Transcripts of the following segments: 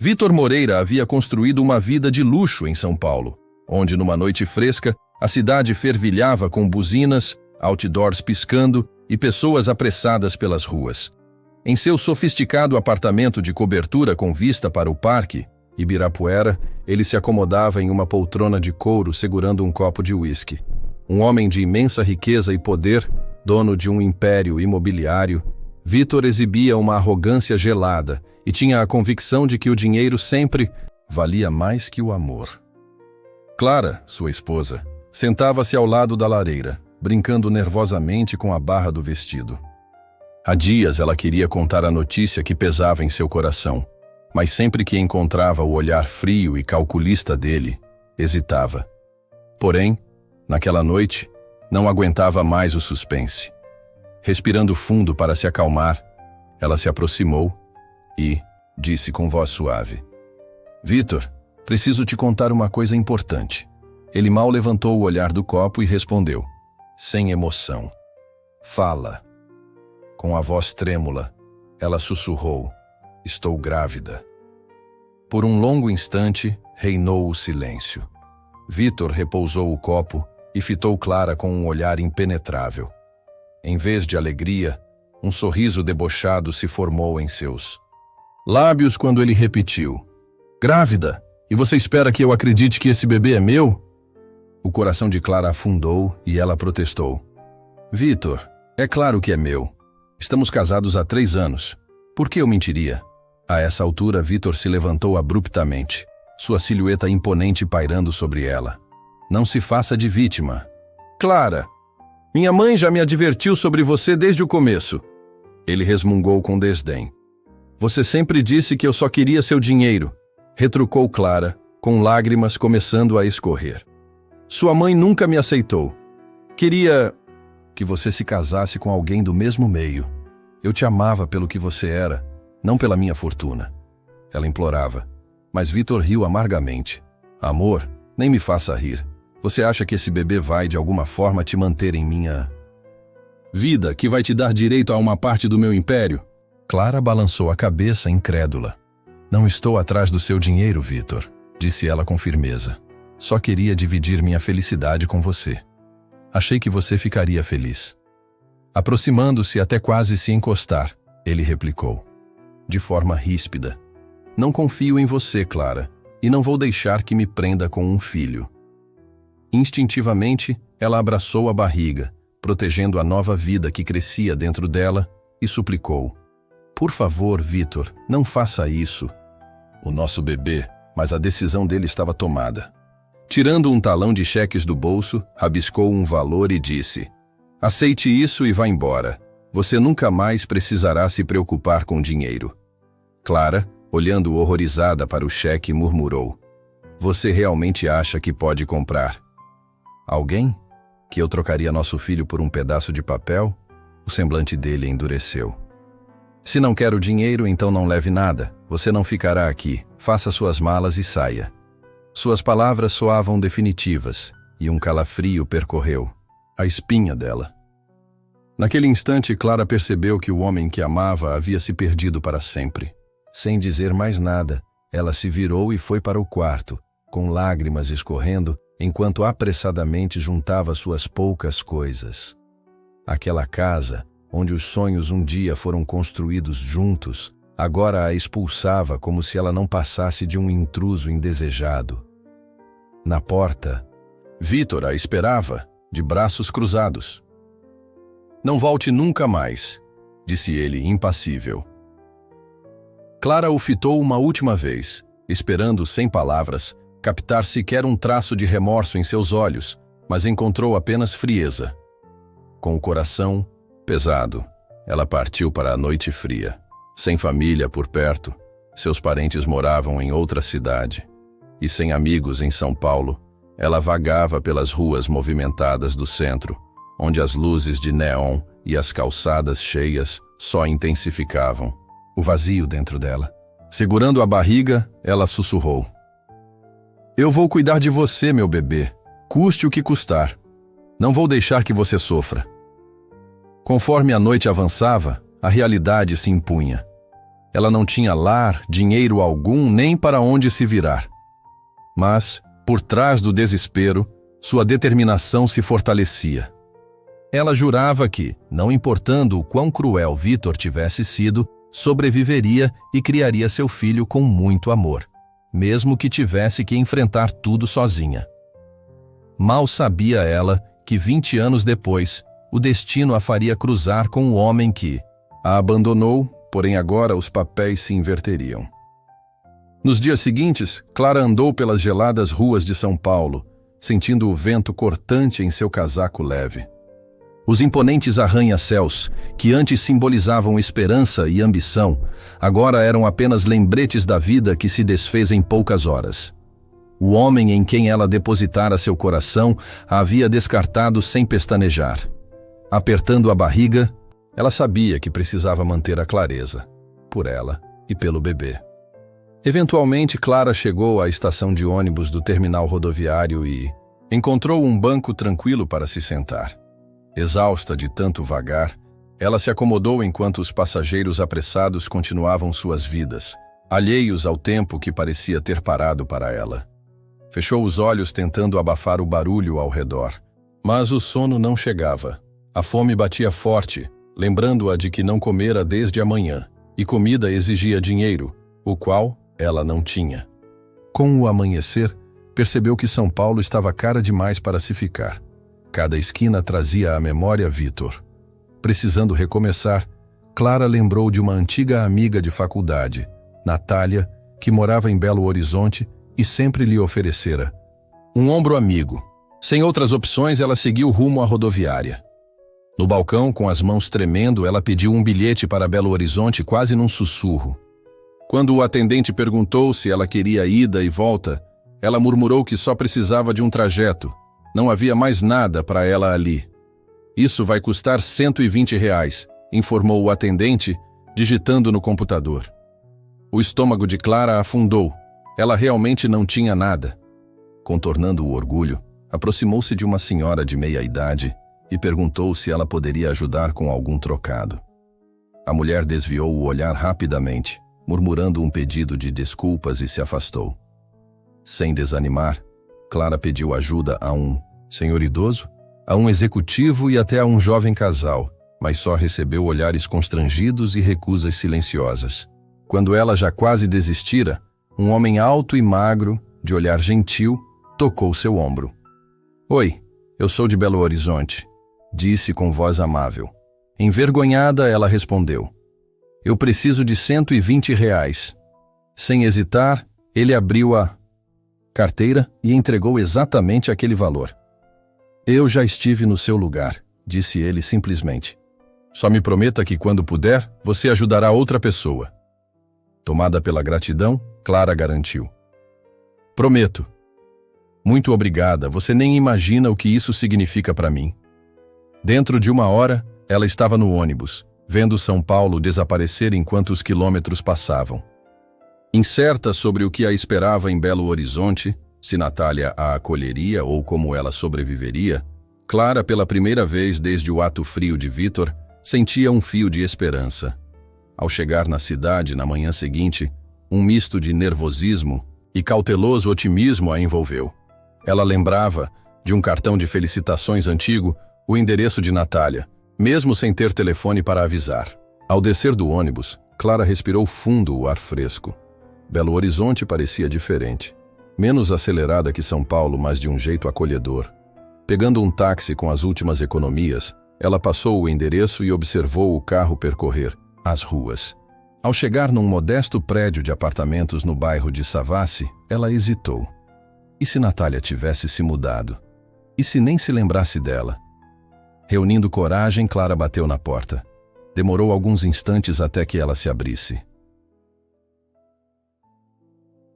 Vitor Moreira havia construído uma vida de luxo em São Paulo, onde numa noite fresca, a cidade fervilhava com buzinas, outdoors piscando e pessoas apressadas pelas ruas. Em seu sofisticado apartamento de cobertura com vista para o Parque Ibirapuera, ele se acomodava em uma poltrona de couro segurando um copo de uísque. Um homem de imensa riqueza e poder, dono de um império imobiliário, Vitor exibia uma arrogância gelada e tinha a convicção de que o dinheiro sempre valia mais que o amor. Clara, sua esposa, sentava-se ao lado da lareira, brincando nervosamente com a barra do vestido. Há dias ela queria contar a notícia que pesava em seu coração, mas sempre que encontrava o olhar frio e calculista dele, hesitava. Porém, naquela noite, não aguentava mais o suspense. Respirando fundo para se acalmar, ela se aproximou e disse com voz suave: Vitor, preciso te contar uma coisa importante. Ele mal levantou o olhar do copo e respondeu, sem emoção: Fala. Com a voz trêmula, ela sussurrou: Estou grávida. Por um longo instante, reinou o silêncio. Vitor repousou o copo e fitou Clara com um olhar impenetrável. Em vez de alegria, um sorriso debochado se formou em seus lábios quando ele repetiu: Grávida? E você espera que eu acredite que esse bebê é meu? O coração de Clara afundou e ela protestou: Vitor, é claro que é meu. Estamos casados há 3 anos. Por que eu mentiria? A essa altura, Vitor se levantou abruptamente, sua silhueta imponente pairando sobre ela. Não se faça de vítima. Clara, minha mãe já me advertiu sobre você desde o começo. Ele resmungou com desdém. Você sempre disse que eu só queria seu dinheiro, retrucou Clara, com lágrimas começando a escorrer. Sua mãe nunca me aceitou. Queria que você se casasse com alguém do mesmo meio. Eu te amava pelo que você era, não pela minha fortuna. Ela implorava, mas Vitor riu amargamente. Amor, nem me faça rir. Você acha que esse bebê vai, de alguma forma, te manter em minha vida, que vai te dar direito a uma parte do meu império? Clara balançou a cabeça, incrédula. Não estou atrás do seu dinheiro, Vitor, disse ela com firmeza. Só queria dividir minha felicidade com você. Achei que você ficaria feliz. Aproximando-se até quase se encostar, ele replicou, de forma ríspida: Não confio em você, Clara, e não vou deixar que me prenda com um filho. Instintivamente, ela abraçou a barriga, protegendo a nova vida que crescia dentro dela, e suplicou: Por favor, Vitor, não faça isso. O nosso bebê, mas a decisão dele estava tomada. Tirando um talão de cheques do bolso, rabiscou um valor e disse: Aceite isso e vá embora. Você nunca mais precisará se preocupar com dinheiro. Clara, olhando horrorizada para o cheque, murmurou: Você realmente acha que pode comprar alguém? Que eu trocaria nosso filho por um pedaço de papel? O semblante dele endureceu. Se não quer o dinheiro, então não leve nada. Você não ficará aqui. Faça suas malas e saia. Suas palavras soavam definitivas, e um calafrio percorreu a espinha dela. Naquele instante, Clara percebeu que o homem que amava havia se perdido para sempre. Sem dizer mais nada, ela se virou e foi para o quarto, com lágrimas escorrendo, enquanto apressadamente juntava suas poucas coisas. Aquela casa, onde os sonhos um dia foram construídos juntos, agora a expulsava como se ela não passasse de um intruso indesejado. Na porta, Vitor a esperava, de braços cruzados. Não volte nunca mais, disse ele, impassível. Clara o fitou uma última vez, esperando, sem palavras, captar sequer um traço de remorso em seus olhos, mas encontrou apenas frieza. Com o coração pesado, ela partiu para a noite fria. Sem família por perto, seus parentes moravam em outra cidade. E sem amigos em São Paulo, ela vagava pelas ruas movimentadas do centro, onde as luzes de neon e as calçadas cheias só intensificavam o vazio dentro dela. Segurando a barriga, ela sussurrou: Eu vou cuidar de você, meu bebê, custe o que custar. Não vou deixar que você sofra. Conforme a noite avançava, a realidade se impunha. Ela não tinha lar, dinheiro algum, nem para onde se virar. Mas, por trás do desespero, sua determinação se fortalecia. Ela jurava que, não importando o quão cruel Vítor tivesse sido, sobreviveria e criaria seu filho com muito amor, mesmo que tivesse que enfrentar tudo sozinha. Mal sabia ela que 20 anos depois, o destino a faria cruzar com o homem que a abandonou, porém agora os papéis se inverteriam. Nos dias seguintes, Clara andou pelas geladas ruas de São Paulo, sentindo o vento cortante em seu casaco leve. Os imponentes arranha-céus, que antes simbolizavam esperança e ambição, agora eram apenas lembretes da vida que se desfez em poucas horas. O homem em quem ela depositara seu coração a havia descartado sem pestanejar. Apertando a barriga, ela sabia que precisava manter a clareza, por ela e pelo bebê. Eventualmente, Clara chegou à estação de ônibus do terminal rodoviário e encontrou um banco tranquilo para se sentar. Exausta de tanto vagar, ela se acomodou enquanto os passageiros apressados continuavam suas vidas, alheios ao tempo que parecia ter parado para ela. Fechou os olhos tentando abafar o barulho ao redor, mas o sono não chegava. A fome batia forte, lembrando-a de que não comera desde a manhã, e comida exigia dinheiro, o qual ela não tinha. Com o amanhecer, percebeu que São Paulo estava cara demais para se ficar. Cada esquina trazia à memória Vítor. Precisando recomeçar, Clara lembrou de uma antiga amiga de faculdade, Natália, que morava em Belo Horizonte e sempre lhe oferecera um ombro amigo. Sem outras opções, ela seguiu rumo à rodoviária. No balcão, com as mãos tremendo, ela pediu um bilhete para Belo Horizonte quase num sussurro. Quando o atendente perguntou se ela queria ida e volta, ela murmurou que só precisava de um trajeto. Não havia mais nada para ela ali. Isso vai custar R$120, informou o atendente, digitando no computador. O estômago de Clara afundou. Ela realmente não tinha nada. Contornando o orgulho, aproximou-se de uma senhora de meia-idade e perguntou se ela poderia ajudar com algum trocado. A mulher desviou o olhar rapidamente, murmurando um pedido de desculpas e se afastou. Sem desanimar, Clara pediu ajuda a um senhor idoso, a um executivo e até a um jovem casal, mas só recebeu olhares constrangidos e recusas silenciosas. Quando ela já quase desistira, um homem alto e magro, de olhar gentil, tocou seu ombro. "Oi, eu sou de Belo Horizonte", disse com voz amável. Envergonhada, ela respondeu. "Eu preciso de R$120. Sem hesitar, ele abriu a carteira e entregou exatamente aquele valor. "Eu já estive no seu lugar", disse ele simplesmente. "Só me prometa que quando puder, você ajudará outra pessoa." Tomada pela gratidão, Clara garantiu. "Prometo." "Muito obrigada, você nem imagina o que isso significa para mim." Dentro de 1 hora, ela estava no ônibus, vendo São Paulo desaparecer enquanto os quilômetros passavam. Incerta sobre o que a esperava em Belo Horizonte, se Natália a acolheria ou como ela sobreviveria, Clara, pela primeira vez desde o ato frio de Vítor, sentia um fio de esperança. Ao chegar na cidade na manhã seguinte, um misto de nervosismo e cauteloso otimismo a envolveu. Ela lembrava, de um cartão de felicitações antigo, o endereço de Natália, mesmo sem ter telefone para avisar. Ao descer do ônibus, Clara respirou fundo o ar fresco. Belo Horizonte parecia diferente. Menos acelerada que São Paulo, mas de um jeito acolhedor. Pegando um táxi com as últimas economias, ela passou o endereço e observou o carro percorrer as ruas. Ao chegar num modesto prédio de apartamentos no bairro de Savassi, ela hesitou. E se Natália tivesse se mudado? E se nem se lembrasse dela? Reunindo coragem, Clara bateu na porta. Demorou alguns instantes até que ela se abrisse.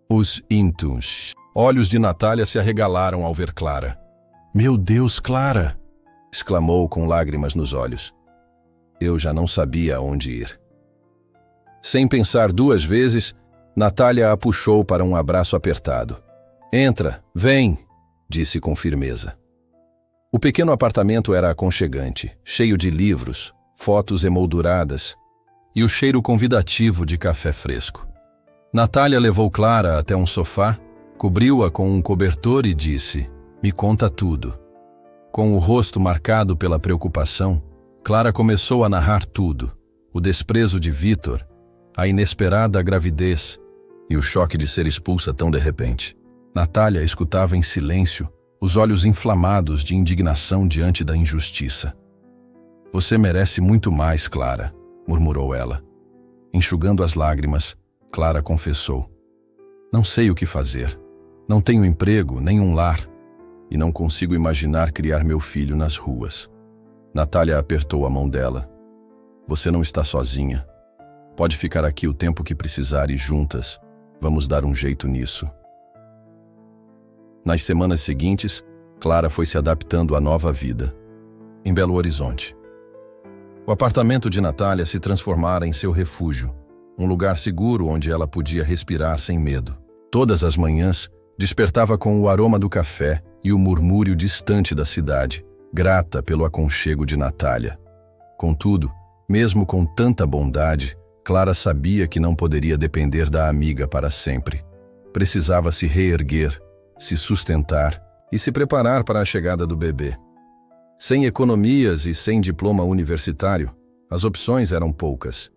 Os olhos de Natália se arregalaram ao ver Clara. "Meu Deus, Clara!" exclamou com lágrimas nos olhos. Eu já não sabia aonde ir. Sem pensar 2 vezes, Natália a puxou para um abraço apertado. "Entra, vem", disse com firmeza. O pequeno apartamento era aconchegante, cheio de livros, fotos emolduradas e o cheiro convidativo de café fresco. Natália levou Clara até um sofá, cobriu-a com um cobertor e disse: "Me conta tudo." Com o rosto marcado pela preocupação, Clara começou a narrar tudo: o desprezo de Vítor, a inesperada gravidez e o choque de ser expulsa tão de repente. Natália escutava em silêncio, os olhos inflamados de indignação diante da injustiça. "Você merece muito mais, Clara", murmurou ela. Enxugando as lágrimas, Clara confessou: "Não sei o que fazer. Não tenho emprego, nem um lar, e não consigo imaginar criar meu filho nas ruas." Natália apertou a mão dela. "Você não está sozinha. Pode ficar aqui o tempo que precisar e juntas vamos dar um jeito nisso." Nas semanas seguintes, Clara foi se adaptando à nova vida. Em Belo Horizonte, o apartamento de Natália se transformara em seu refúgio, um lugar seguro onde ela podia respirar sem medo. Todas as manhãs, despertava com o aroma do café e o murmúrio distante da cidade, grata pelo aconchego de Natália. Contudo, mesmo com tanta bondade, Clara sabia que não poderia depender da amiga para sempre. Precisava se reerguer, se sustentar e se preparar para a chegada do bebê. Sem economias e sem diploma universitário, as opções eram poucas.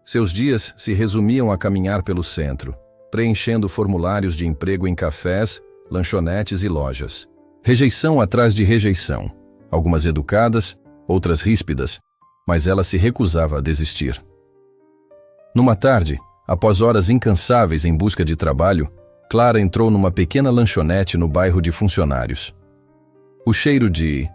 Seus dias se resumiam a caminhar pelo centro, preenchendo formulários de emprego em cafés, lanchonetes e lojas. Rejeição atrás de rejeição, algumas educadas, outras ríspidas, mas ela se recusava a desistir. Numa tarde, após horas incansáveis em busca de trabalho, Clara entrou numa pequena lanchonete no bairro de Funcionários. O cheiro de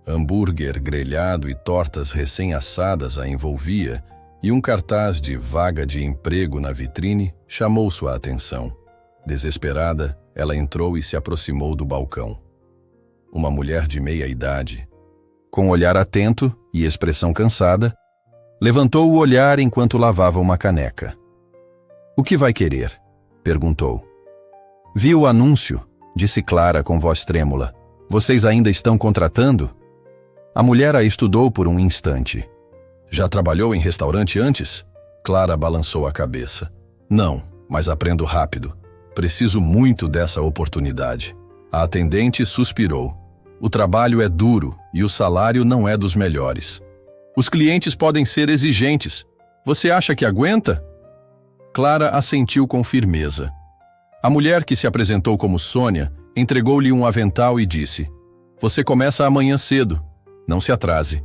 hambúrguer grelhado e tortas recém-assadas a envolvia, e um cartaz de vaga de emprego na vitrine chamou sua atenção. Desesperada, ela entrou e se aproximou do balcão. Uma mulher de meia idade, com olhar atento e expressão cansada, levantou o olhar enquanto lavava uma caneca. "O que vai querer?" perguntou. "Vi o anúncio", disse Clara com voz trêmula. "Vocês ainda estão contratando?" A mulher a estudou por um instante. "Já trabalhou em restaurante antes?" Clara balançou a cabeça. "Não, mas aprendo rápido. Preciso muito dessa oportunidade." A atendente suspirou. "O trabalho é duro e o salário não é dos melhores. Os clientes podem ser exigentes. Você acha que aguenta?" Clara assentiu com firmeza. A mulher, que se apresentou como Sônia, entregou-lhe um avental e disse: "Você começa amanhã cedo. Não se atrase."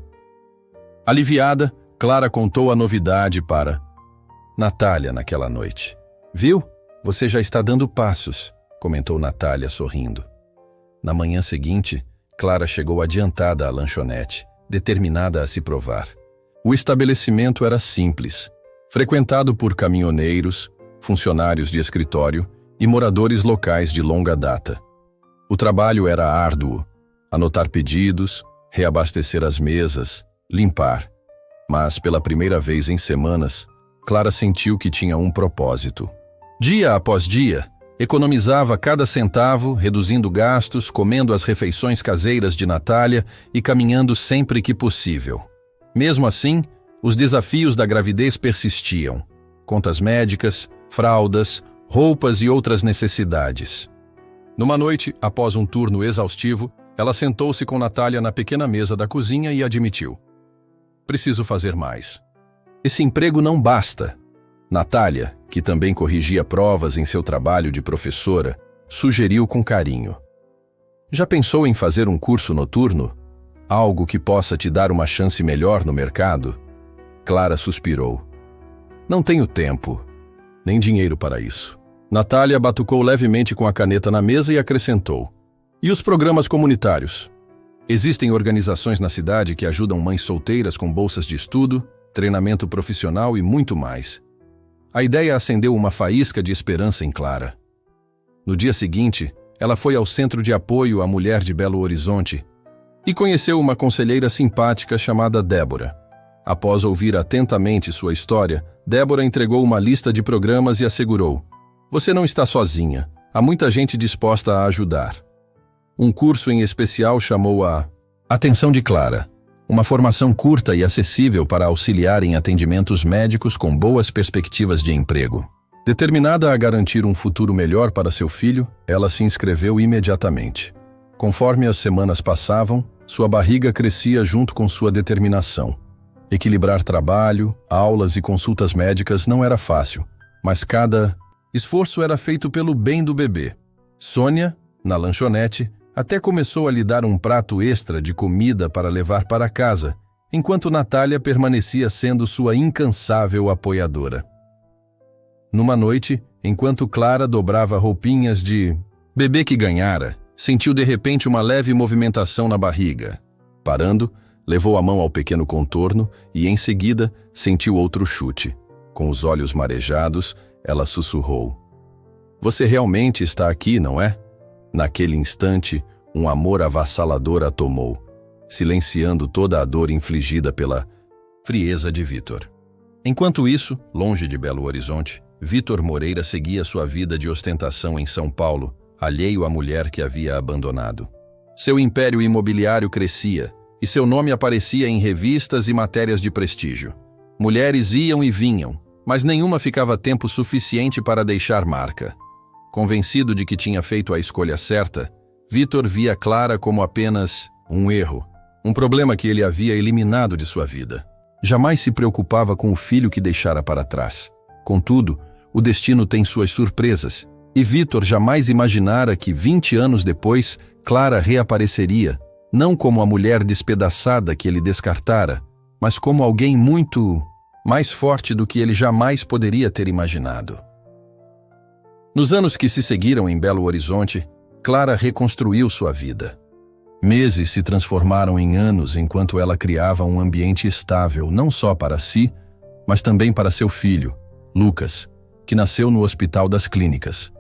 Aliviada, Clara contou a novidade para Natália naquela noite. "Viu? Você já está dando passos", comentou Natália sorrindo. Na manhã seguinte, Clara chegou adiantada à lanchonete, determinada a se provar. O estabelecimento era simples, frequentado por caminhoneiros, funcionários de escritório e moradores locais de longa data. O trabalho era árduo: anotar pedidos, reabastecer as mesas, limpar. Mas, pela primeira vez em semanas, Clara sentiu que tinha um propósito. Dia após dia, economizava cada centavo, reduzindo gastos, comendo as refeições caseiras de Natália e caminhando sempre que possível. Mesmo assim, os desafios da gravidez persistiam: contas médicas, fraldas, roupas e outras necessidades. Numa noite, após um turno exaustivo, ela sentou-se com Natália na pequena mesa da cozinha e admitiu: "Preciso fazer mais. Esse emprego não basta." Natália, que também corrigia provas em seu trabalho de professora, sugeriu com carinho: "Já pensou em fazer um curso noturno? Algo que possa te dar uma chance melhor no mercado?" Clara suspirou. "Não tenho tempo, nem dinheiro para isso." Natália batucou levemente com a caneta na mesa e acrescentou: "E os programas comunitários? Existem organizações na cidade que ajudam mães solteiras com bolsas de estudo, treinamento profissional e muito mais." A ideia acendeu uma faísca de esperança em Clara. No dia seguinte, ela foi ao Centro de Apoio à Mulher de Belo Horizonte e conheceu uma conselheira simpática chamada Débora. Após ouvir atentamente sua história, Débora entregou uma lista de programas e assegurou: "Você não está sozinha. Há muita gente disposta a ajudar." Um curso em especial chamou a atenção de Clara. Uma formação curta e acessível para auxiliar em atendimentos médicos com boas perspectivas de emprego. Determinada a garantir um futuro melhor para seu filho, ela se inscreveu imediatamente. Conforme as semanas passavam, sua barriga crescia junto com sua determinação. Equilibrar trabalho, aulas e consultas médicas não era fácil, mas cada esforço era feito pelo bem do bebê. Sônia, na lanchonete, até começou a lhe dar um prato extra de comida para levar para casa, enquanto Natália permanecia sendo sua incansável apoiadora. Numa noite, enquanto Clara dobrava roupinhas de bebê que ganhara, sentiu de repente uma leve movimentação na barriga. Parando, levou a mão ao pequeno contorno e, em seguida, sentiu outro chute. Com os olhos marejados, ela sussurrou: "Você realmente está aqui, não é?" Naquele instante, um amor avassalador a tomou, silenciando toda a dor infligida pela frieza de Vítor. Enquanto isso, longe de Belo Horizonte, Vítor Moreira seguia sua vida de ostentação em São Paulo, alheio à mulher que havia abandonado. Seu império imobiliário crescia, e seu nome aparecia em revistas e matérias de prestígio. Mulheres iam e vinham, mas nenhuma ficava tempo suficiente para deixar marca. Convencido de que tinha feito a escolha certa, Vítor via Clara como apenas um erro, um problema que ele havia eliminado de sua vida. Jamais se preocupava com o filho que deixara para trás. Contudo, o destino tem suas surpresas, e Vítor jamais imaginara que 20 anos depois, Clara reapareceria, não como a mulher despedaçada que ele descartara, mas como alguém muito mais forte do que ele jamais poderia ter imaginado. Nos anos que se seguiram em Belo Horizonte, Clara reconstruiu sua vida. Meses se transformaram em anos enquanto ela criava um ambiente estável não só para si, mas também para seu filho, Lucas, que nasceu no Hospital das Clínicas.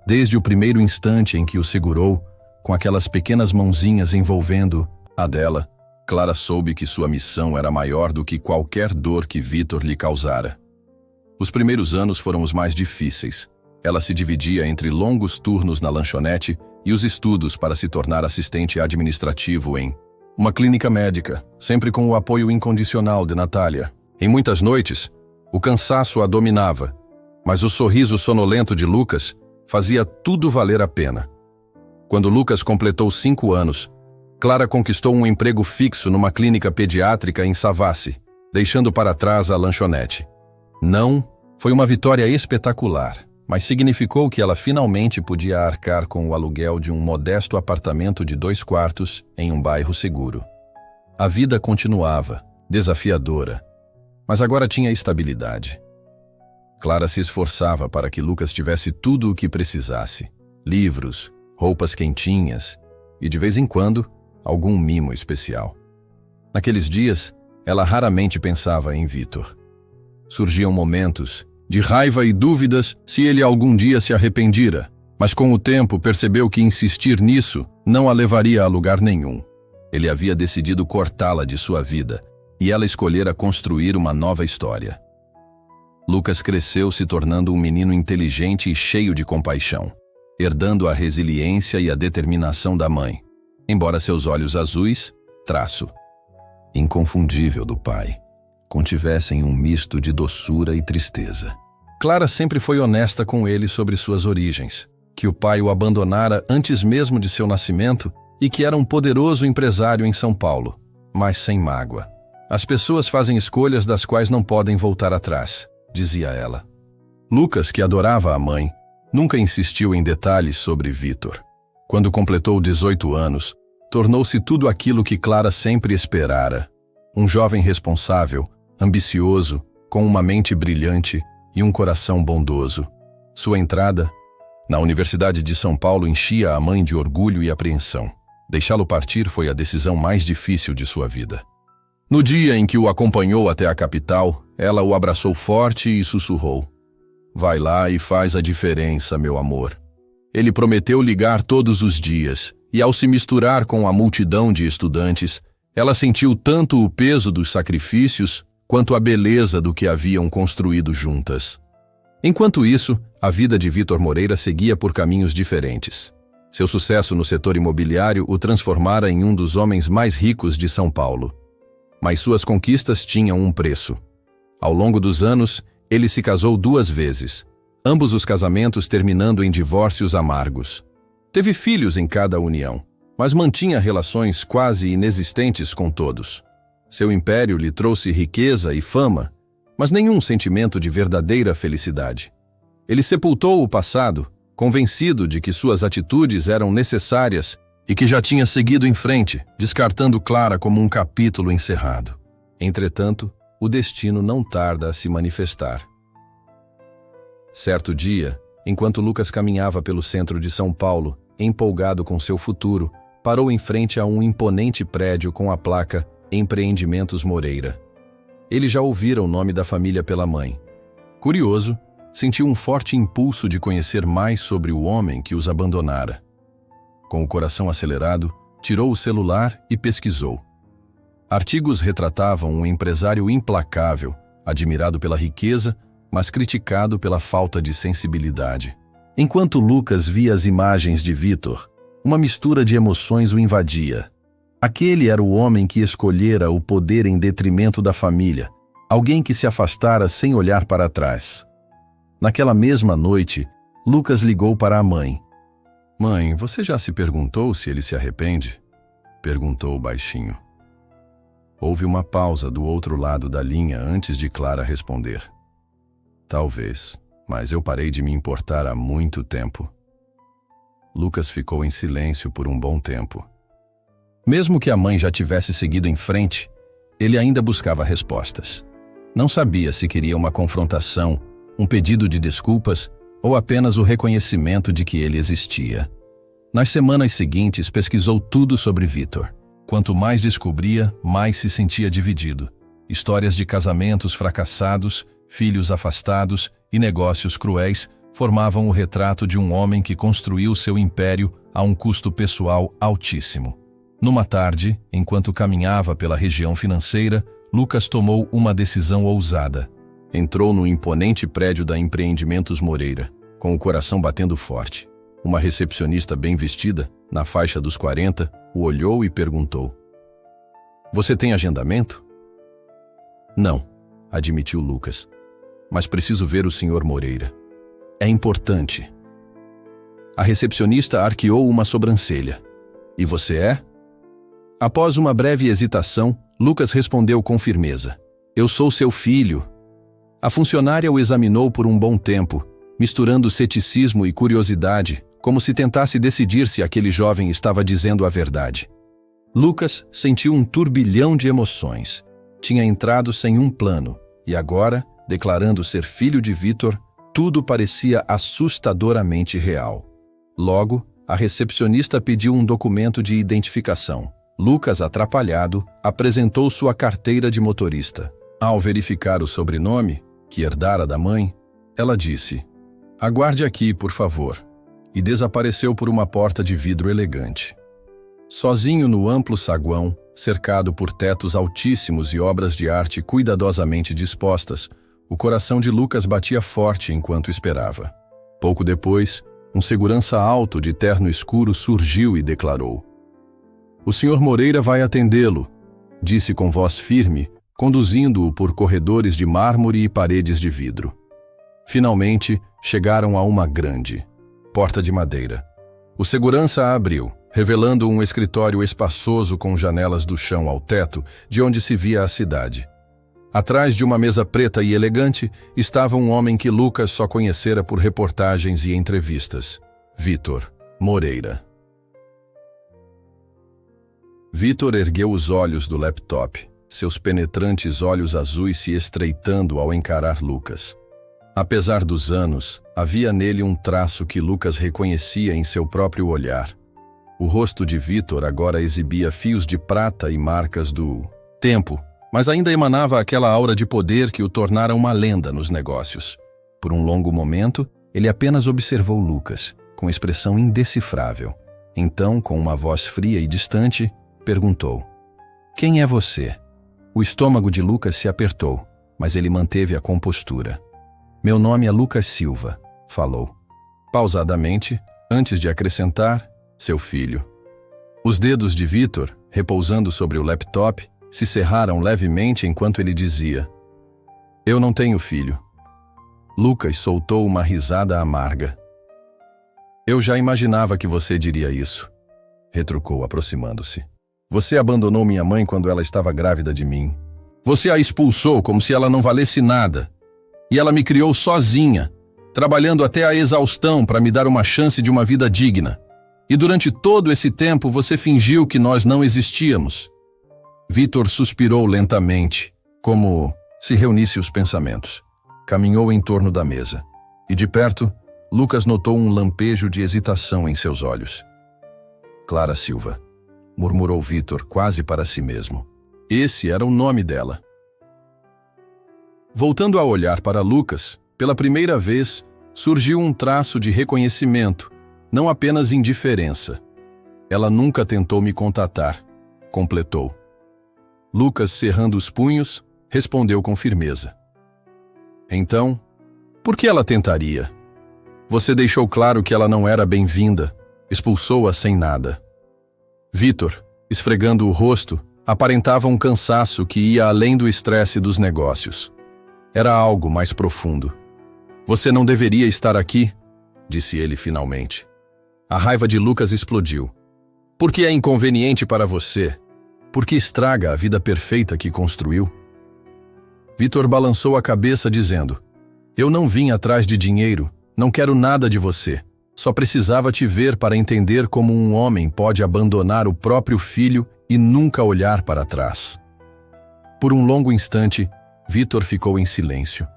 Desde o primeiro instante em que o segurou, com aquelas pequenas mãozinhas envolvendo a dela, Clara soube que sua missão era maior do que qualquer dor que Vítor lhe causara. Os primeiros anos foram os mais difíceis. Ela se dividia entre longos turnos na lanchonete e os estudos para se tornar assistente administrativo em uma clínica médica, sempre com o apoio incondicional de Natália. Em muitas noites, o cansaço a dominava, mas o sorriso sonolento de Lucas fazia tudo valer a pena. Quando Lucas completou 5 anos, Clara conquistou um emprego fixo numa clínica pediátrica em Savassi, deixando para trás a lanchonete. Não foi uma vitória espetacular, mas significou que ela finalmente podia arcar com o aluguel de um modesto apartamento de 2 quartos em um bairro seguro. A vida continuava, desafiadora, mas agora tinha estabilidade. Clara se esforçava para que Lucas tivesse tudo o que precisasse: livros, roupas quentinhas e, de vez em quando, algum mimo especial. Naqueles dias, ela raramente pensava em Vítor. Surgiam momentos de raiva e dúvidas se ele algum dia se arrependira, mas com o tempo percebeu que insistir nisso não a levaria a lugar nenhum. Ele havia decidido cortá-la de sua vida, e ela escolhera construir uma nova história. Lucas cresceu se tornando um menino inteligente e cheio de compaixão, herdando a resiliência e a determinação da mãe, embora seus olhos azuis, traço inconfundível do pai, contivessem um misto de doçura e tristeza. Clara sempre foi honesta com ele sobre suas origens, que o pai o abandonara antes mesmo de seu nascimento e que era um poderoso empresário em São Paulo, mas sem mágoa. As pessoas fazem escolhas das quais não podem voltar atrás, dizia ela. Lucas, que adorava a mãe, nunca insistiu em detalhes sobre Vítor. Quando completou 18 anos, tornou-se tudo aquilo que Clara sempre esperara: um jovem responsável, ambicioso, com uma mente brilhante e um coração bondoso. Sua entrada na Universidade de São Paulo enchia a mãe de orgulho e apreensão. Deixá-lo partir foi a decisão mais difícil de sua vida. No dia em que o acompanhou até a capital, ela o abraçou forte e sussurrou: "Vai lá e faz a diferença, meu amor." Ele prometeu ligar todos os dias, e ao se misturar com a multidão de estudantes, ela sentiu tanto o peso dos sacrifícios quanto a beleza do que haviam construído juntas. Enquanto isso, a vida de Vítor Moreira seguia por caminhos diferentes. Seu sucesso no setor imobiliário o transformara em um dos homens mais ricos de São Paulo. Mas suas conquistas tinham um preço. Ao longo dos anos, ele se casou 2 vezes, ambos os casamentos terminando em divórcios amargos. Teve filhos em cada união, mas mantinha relações quase inexistentes com todos. Seu império lhe trouxe riqueza e fama, mas nenhum sentimento de verdadeira felicidade. Ele sepultou o passado, convencido de que suas atitudes eram necessárias e que já tinha seguido em frente, descartando Clara como um capítulo encerrado. Entretanto, o destino não tarda a se manifestar. Certo dia, enquanto Lucas caminhava pelo centro de São Paulo, empolgado com seu futuro, parou em frente a um imponente prédio com a placa Empreendimentos Moreira. Ele já ouvira o nome da família pela mãe. Curioso, sentiu um forte impulso de conhecer mais sobre o homem que os abandonara. Com o coração acelerado, tirou o celular e pesquisou. Artigos retratavam um empresário implacável, admirado pela riqueza, mas criticado pela falta de sensibilidade. Enquanto Lucas via as imagens de Vitor, uma mistura de emoções o invadia. Aquele era o homem que escolhera o poder em detrimento da família, alguém que se afastara sem olhar para trás. Naquela mesma noite, Lucas ligou para a mãe. "Mãe, você já se perguntou se ele se arrepende?" perguntou baixinho. Houve uma pausa do outro lado da linha antes de Clara responder. "Talvez, mas eu parei de me importar há muito tempo." Lucas ficou em silêncio por um bom tempo. Mesmo que a mãe já tivesse seguido em frente, ele ainda buscava respostas. Não sabia se queria uma confrontação, um pedido de desculpas ou apenas o reconhecimento de que ele existia. Nas semanas seguintes, pesquisou tudo sobre Vitor. Quanto mais descobria, mais se sentia dividido. Histórias de casamentos fracassados, filhos afastados e negócios cruéis formavam o retrato de um homem que construiu seu império a um custo pessoal altíssimo. Numa tarde, enquanto caminhava pela região financeira, Lucas tomou uma decisão ousada. Entrou no imponente prédio da Empreendimentos Moreira, com o coração batendo forte. Uma recepcionista bem vestida, na faixa dos 40, o olhou e perguntou: "Você tem agendamento?" "Não", admitiu Lucas. "Mas preciso ver o Sr. Moreira. É importante." A recepcionista arqueou uma sobrancelha. "E você é?" Após uma breve hesitação, Lucas respondeu com firmeza: "Eu sou seu filho." A funcionária o examinou por um bom tempo, misturando ceticismo e curiosidade, como se tentasse decidir se aquele jovem estava dizendo a verdade. Lucas sentiu um turbilhão de emoções. Tinha entrado sem um plano, e agora, declarando ser filho de Vitor, tudo parecia assustadoramente real. Logo, a recepcionista pediu um documento de identificação. Lucas, atrapalhado, apresentou sua carteira de motorista. Ao verificar o sobrenome, que herdara da mãe, ela disse: "Aguarde aqui, por favor", e desapareceu por uma porta de vidro elegante. Sozinho no amplo saguão, cercado por tetos altíssimos e obras de arte cuidadosamente dispostas, o coração de Lucas batia forte enquanto esperava. Pouco depois, um segurança alto de terno escuro surgiu e declarou: "O Sr. Moreira vai atendê-lo", disse com voz firme, conduzindo-o por corredores de mármore e paredes de vidro. Finalmente, chegaram a uma grande porta de madeira. O segurança a abriu, revelando um escritório espaçoso com janelas do chão ao teto, de onde se via a cidade. Atrás de uma mesa preta e elegante, estava um homem que Lucas só conhecera por reportagens e entrevistas: Vitor Moreira. Vitor ergueu os olhos do laptop, seus penetrantes olhos azuis se estreitando ao encarar Lucas. Apesar dos anos, havia nele um traço que Lucas reconhecia em seu próprio olhar. O rosto de Vitor agora exibia fios de prata e marcas do tempo, mas ainda emanava aquela aura de poder que o tornara uma lenda nos negócios. Por um longo momento, ele apenas observou Lucas, com expressão indecifrável. Então, com uma voz fria e distante, perguntou: "Quem é você?" O estômago de Lucas se apertou, mas ele manteve a compostura. "Meu nome é Lucas Silva", falou. Pausadamente, antes de acrescentar: "Seu filho." Os dedos de Vitor, repousando sobre o laptop, se cerraram levemente enquanto ele dizia: "Eu não tenho filho." Lucas soltou uma risada amarga. "Eu já imaginava que você diria isso", retrucou, aproximando-se. "Você abandonou minha mãe quando ela estava grávida de mim. Você a expulsou como se ela não valesse nada. E ela me criou sozinha, trabalhando até a exaustão para me dar uma chance de uma vida digna. E durante todo esse tempo você fingiu que nós não existíamos." Vitor suspirou lentamente, como se reunisse os pensamentos. Caminhou em torno da mesa. E de perto, Lucas notou um lampejo de hesitação em seus olhos. "Clara Silva", murmurou Vitor quase para si mesmo. Esse era o nome dela. Voltando a olhar para Lucas, pela primeira vez, surgiu um traço de reconhecimento, não apenas indiferença. "Ela nunca tentou me contatar", completou. Lucas, cerrando os punhos, respondeu com firmeza: "Então, por que ela tentaria? Você deixou claro que ela não era bem-vinda, expulsou-a sem nada." Vitor, esfregando o rosto, aparentava um cansaço que ia além do estresse dos negócios. Era algo mais profundo. "Você não deveria estar aqui", disse ele finalmente. A raiva de Lucas explodiu. "Por que é inconveniente para você? Por que estraga a vida perfeita que construiu?" Vitor balançou a cabeça dizendo: "Eu não vim atrás de dinheiro, não quero nada de você. Só precisava te ver para entender como um homem pode abandonar o próprio filho e nunca olhar para trás." Por um longo instante, Vitor ficou em silêncio.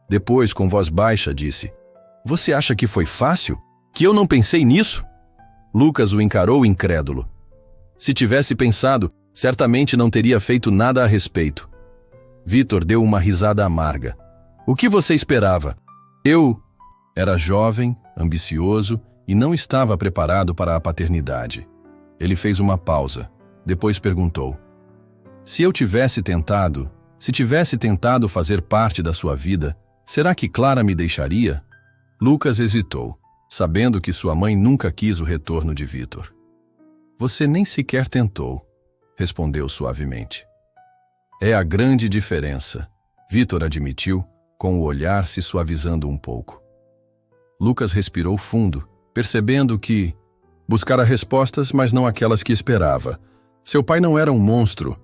Depois, com voz baixa, disse: "Você acha que foi fácil? Que eu não pensei nisso?" Lucas o encarou incrédulo. Se tivesse pensado, certamente não teria feito nada a respeito. Vitor deu uma risada amarga. "O que você esperava? Eu era jovem, ambicioso e não estava preparado para a paternidade." Ele fez uma pausa. Depois perguntou: Se tivesse tentado fazer parte da sua vida, será que Clara me deixaria?" Lucas hesitou, sabendo que sua mãe nunca quis o retorno de Vitor. "Você nem sequer tentou", respondeu suavemente. "É a grande diferença", Vitor admitiu, com o olhar se suavizando um pouco. Lucas respirou fundo, percebendo que buscara respostas, mas não aquelas que esperava. Seu pai não era um monstro,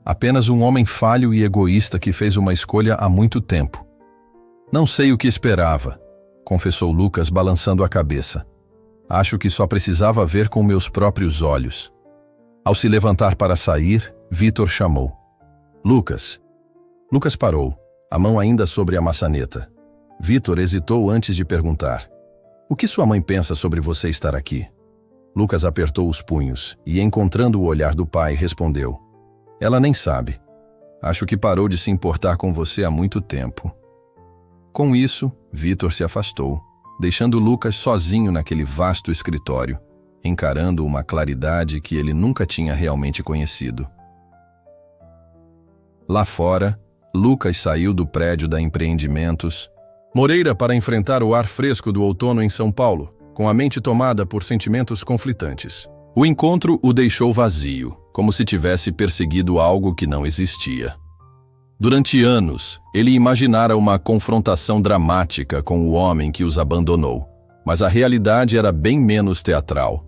apenas um homem falho e egoísta que fez uma escolha há muito tempo. "Não sei o que esperava", confessou Lucas, balançando a cabeça. "Acho que só precisava ver com meus próprios olhos." Ao se levantar para sair, Vitor chamou: "Lucas." Lucas parou, a mão ainda sobre a maçaneta. Vitor hesitou antes de perguntar: "O que sua mãe pensa sobre você estar aqui?" Lucas apertou os punhos e, encontrando o olhar do pai, respondeu: "Ela nem sabe. Acho que parou de se importar com você há muito tempo." Com isso, Vitor se afastou, deixando Lucas sozinho naquele vasto escritório, encarando uma claridade que ele nunca tinha realmente conhecido. Lá fora, Lucas saiu do prédio da Empreendimentos Moreira para enfrentar o ar fresco do outono em São Paulo, com a mente tomada por sentimentos conflitantes. O encontro o deixou vazio, como se tivesse perseguido algo que não existia. Durante anos, ele imaginara uma confrontação dramática com o homem que os abandonou, mas a realidade era bem menos teatral.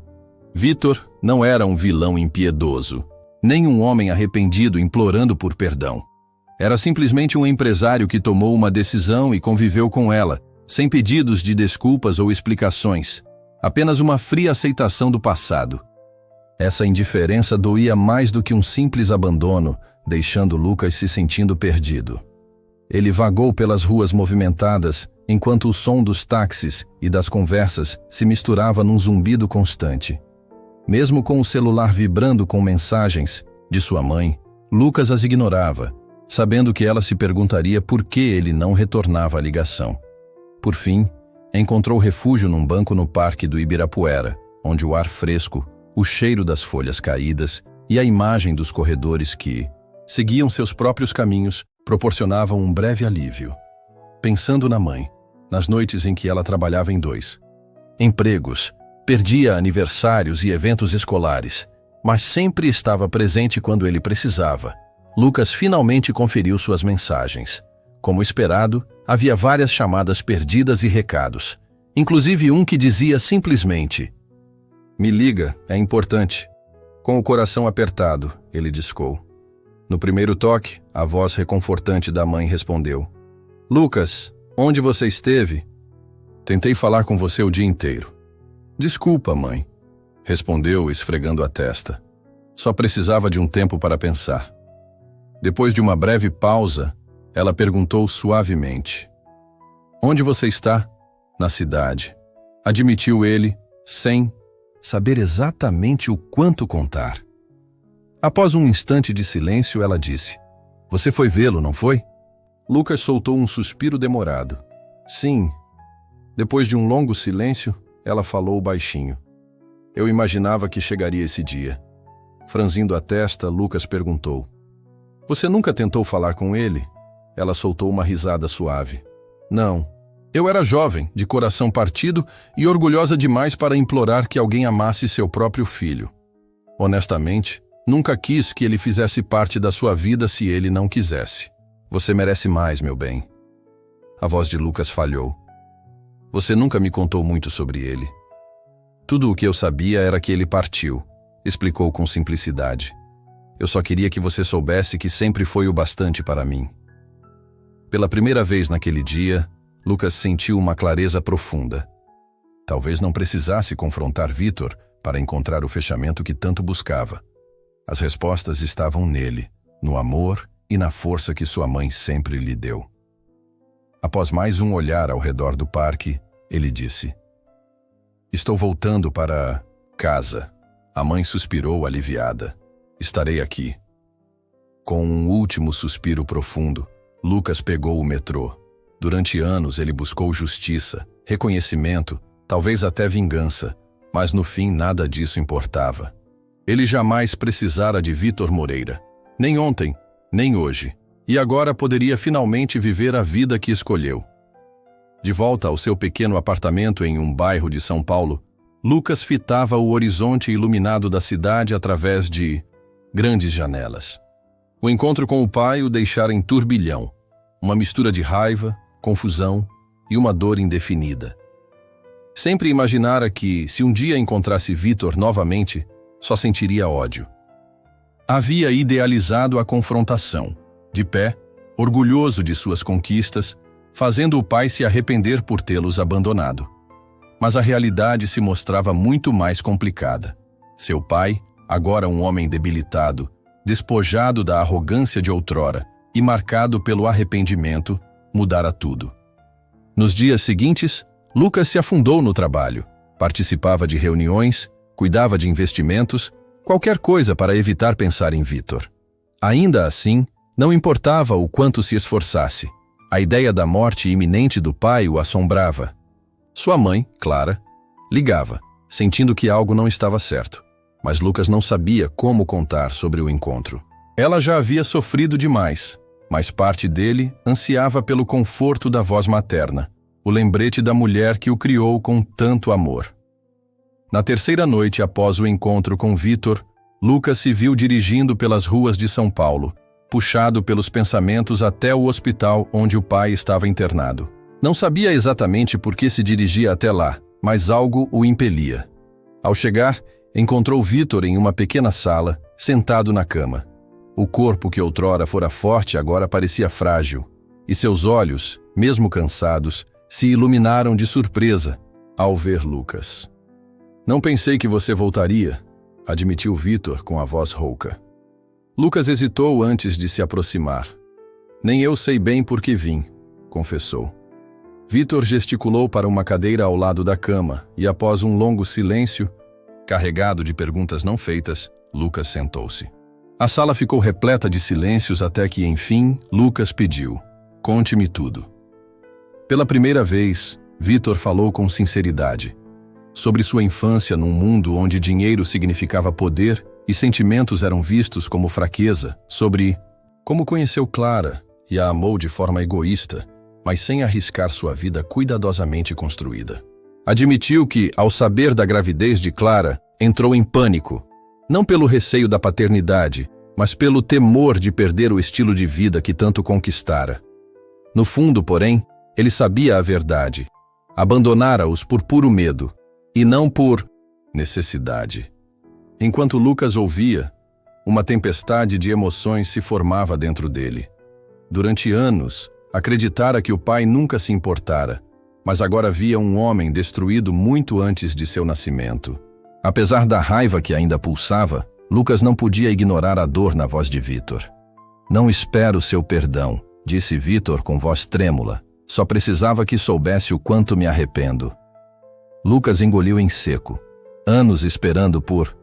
Vitor não era um vilão impiedoso, nem um homem arrependido implorando por perdão. Era simplesmente um empresário que tomou uma decisão e conviveu com ela, sem pedidos de desculpas ou explicações, apenas uma fria aceitação do passado. Essa indiferença doía mais do que um simples abandono, deixando Lucas se sentindo perdido. Ele vagou pelas ruas movimentadas, enquanto o som dos táxis e das conversas se misturava num zumbido constante. Mesmo com o celular vibrando com mensagens de sua mãe, Lucas as ignorava, sabendo que ela se perguntaria por que ele não retornava a ligação. Por fim, encontrou refúgio num banco no Parque do Ibirapuera, onde o ar fresco, o cheiro das folhas caídas e a imagem dos corredores que seguiam seus próprios caminhos proporcionavam um breve alívio. Pensando na mãe, nas noites em que ela trabalhava em 2 empregos, perdia aniversários e eventos escolares, mas sempre estava presente quando ele precisava, Lucas finalmente conferiu suas mensagens. Como esperado, havia várias chamadas perdidas e recados, inclusive um que dizia simplesmente: "Me liga, é importante." Com o coração apertado, ele discou. No primeiro toque, a voz reconfortante da mãe respondeu: "Lucas, onde você esteve?" "Tentei falar com você o dia inteiro." "Desculpa, mãe", respondeu, esfregando a testa. Só precisava de um tempo para pensar. Depois de uma breve pausa, ela perguntou suavemente: "Onde você está?" "Na cidade", admitiu ele, sem saber exatamente o quanto contar. Após um instante de silêncio, ela disse: "Você foi vê-lo, não foi?" Lucas soltou um suspiro demorado. "Sim." Depois de um longo silêncio, ela falou baixinho: "Eu imaginava que chegaria esse dia." Franzindo a testa, Lucas perguntou: "Você nunca tentou falar com ele?" Ela soltou uma risada suave. "Não. Eu era jovem, de coração partido e orgulhosa demais para implorar que alguém amasse seu próprio filho. Honestamente, nunca quis que ele fizesse parte da sua vida se ele não quisesse. Você merece mais, meu bem." A voz de Lucas falhou. "Você nunca me contou muito sobre ele." "Tudo o que eu sabia era que ele partiu", explicou com simplicidade. "Eu só queria que você soubesse que sempre foi o bastante para mim." Pela primeira vez naquele dia, Lucas sentiu uma clareza profunda. Talvez não precisasse confrontar Vítor para encontrar o fechamento que tanto buscava. As respostas estavam nele, no amor e na força que sua mãe sempre lhe deu. Após mais um olhar ao redor do parque, ele disse: "Estou voltando para casa." A mãe suspirou aliviada. "Estarei aqui." Com um último suspiro profundo, Lucas pegou o metrô. Durante anos ele buscou justiça, reconhecimento, talvez até vingança, mas no fim nada disso importava. Ele jamais precisara de Vítor Moreira, nem ontem, nem hoje, e agora poderia finalmente viver a vida que escolheu. De volta ao seu pequeno apartamento em um bairro de São Paulo, Lucas fitava o horizonte iluminado da cidade através de grandes janelas. O encontro com o pai o deixara em turbilhão, uma mistura de raiva, confusão e uma dor indefinida. Sempre imaginara que, se um dia encontrasse Vítor novamente, só sentiria ódio. Havia idealizado a confrontação, de pé, orgulhoso de suas conquistas, fazendo o pai se arrepender por tê-los abandonado. Mas a realidade se mostrava muito mais complicada. Seu pai, agora um homem debilitado, despojado da arrogância de outrora e marcado pelo arrependimento, mudara tudo. Nos dias seguintes, Lucas se afundou no trabalho. Participava de reuniões, cuidava de investimentos, qualquer coisa para evitar pensar em Vítor. Ainda assim, não importava o quanto se esforçasse. A ideia da morte iminente do pai o assombrava. Sua mãe, Clara, ligava, sentindo que algo não estava certo. Mas Lucas não sabia como contar sobre o encontro. Ela já havia sofrido demais, mas parte dele ansiava pelo conforto da voz materna, o lembrete da mulher que o criou com tanto amor. Na terceira noite após o encontro com Vítor, Lucas se viu dirigindo pelas ruas de São Paulo, puxado pelos pensamentos até o hospital onde o pai estava internado. Não sabia exatamente por que se dirigia até lá, mas algo o impelia. Ao chegar, encontrou Vítor em uma pequena sala, sentado na cama. O corpo que outrora fora forte agora parecia frágil, e seus olhos, mesmo cansados, se iluminaram de surpresa ao ver Lucas. "Não pensei que você voltaria", admitiu Vítor com a voz rouca. Lucas hesitou antes de se aproximar. "Nem eu sei bem por que vim", confessou. Vítor gesticulou para uma cadeira ao lado da cama e, após um longo silêncio, carregado de perguntas não feitas, Lucas sentou-se. A sala ficou repleta de silêncios até que, enfim, Lucas pediu: "Conte-me tudo." Pela primeira vez, Vítor falou com sinceridade. Sobre sua infância num mundo onde dinheiro significava poder e sentimentos eram vistos como fraqueza, sobre como conheceu Clara e a amou de forma egoísta, mas sem arriscar sua vida cuidadosamente construída. Admitiu que, ao saber da gravidez de Clara, entrou em pânico, não pelo receio da paternidade, mas pelo temor de perder o estilo de vida que tanto conquistara. No fundo, porém, ele sabia a verdade. Abandonara-os por puro medo, e não por necessidade. Enquanto Lucas ouvia, uma tempestade de emoções se formava dentro dele. Durante anos, acreditara que o pai nunca se importara, mas agora via um homem destruído muito antes de seu nascimento. Apesar da raiva que ainda pulsava, Lucas não podia ignorar a dor na voz de Vítor. Não espero seu perdão, disse Vítor com voz trêmula. Só precisava que soubesse o quanto me arrependo. Lucas engoliu em seco, anos esperando por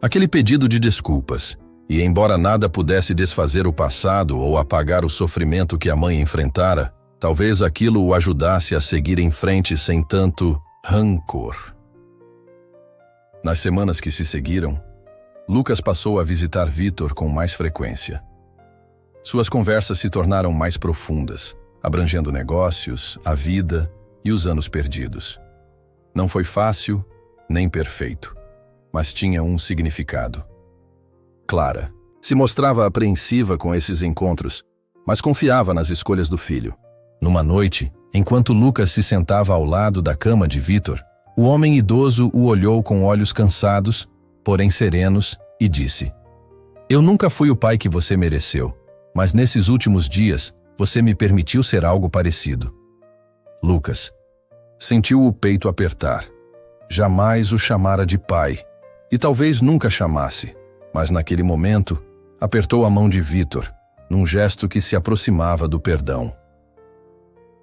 aquele pedido de desculpas, e embora nada pudesse desfazer o passado ou apagar o sofrimento que a mãe enfrentara, talvez aquilo o ajudasse a seguir em frente sem tanto rancor. Nas semanas que se seguiram, Lucas passou a visitar Vítor com mais frequência. Suas conversas se tornaram mais profundas, abrangendo negócios, a vida e os anos perdidos. Não foi fácil, nem perfeito, mas tinha um significado. Clara se mostrava apreensiva com esses encontros, mas confiava nas escolhas do filho. Numa noite, enquanto Lucas se sentava ao lado da cama de Vítor, o homem idoso o olhou com olhos cansados, porém serenos, e disse: Eu nunca fui o pai que você mereceu, mas nesses últimos dias você me permitiu ser algo parecido. Lucas sentiu o peito apertar. Jamais o chamara de pai, e talvez nunca chamasse, mas naquele momento apertou a mão de Vítor, num gesto que se aproximava do perdão.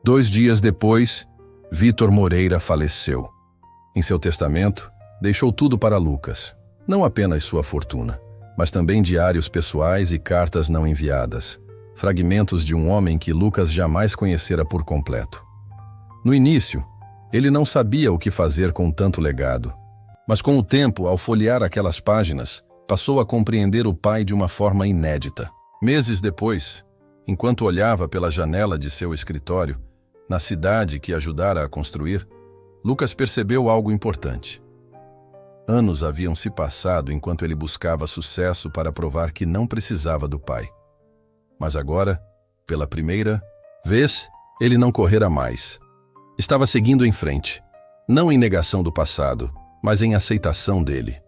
2 dias depois, Vítor Moreira faleceu. Em seu testamento, deixou tudo para Lucas, não apenas sua fortuna, mas também diários pessoais e cartas não enviadas, fragmentos de um homem que Lucas jamais conhecera por completo. No início, ele não sabia o que fazer com tanto legado, mas com o tempo, ao folhear aquelas páginas, passou a compreender o pai de uma forma inédita. Meses depois, enquanto olhava pela janela de seu escritório, na cidade que ajudara a construir, Lucas percebeu algo importante. Anos haviam se passado enquanto ele buscava sucesso para provar que não precisava do pai. Mas agora, pela primeira vez, ele não correra mais. Estava seguindo em frente, não em negação do passado, mas em aceitação dele.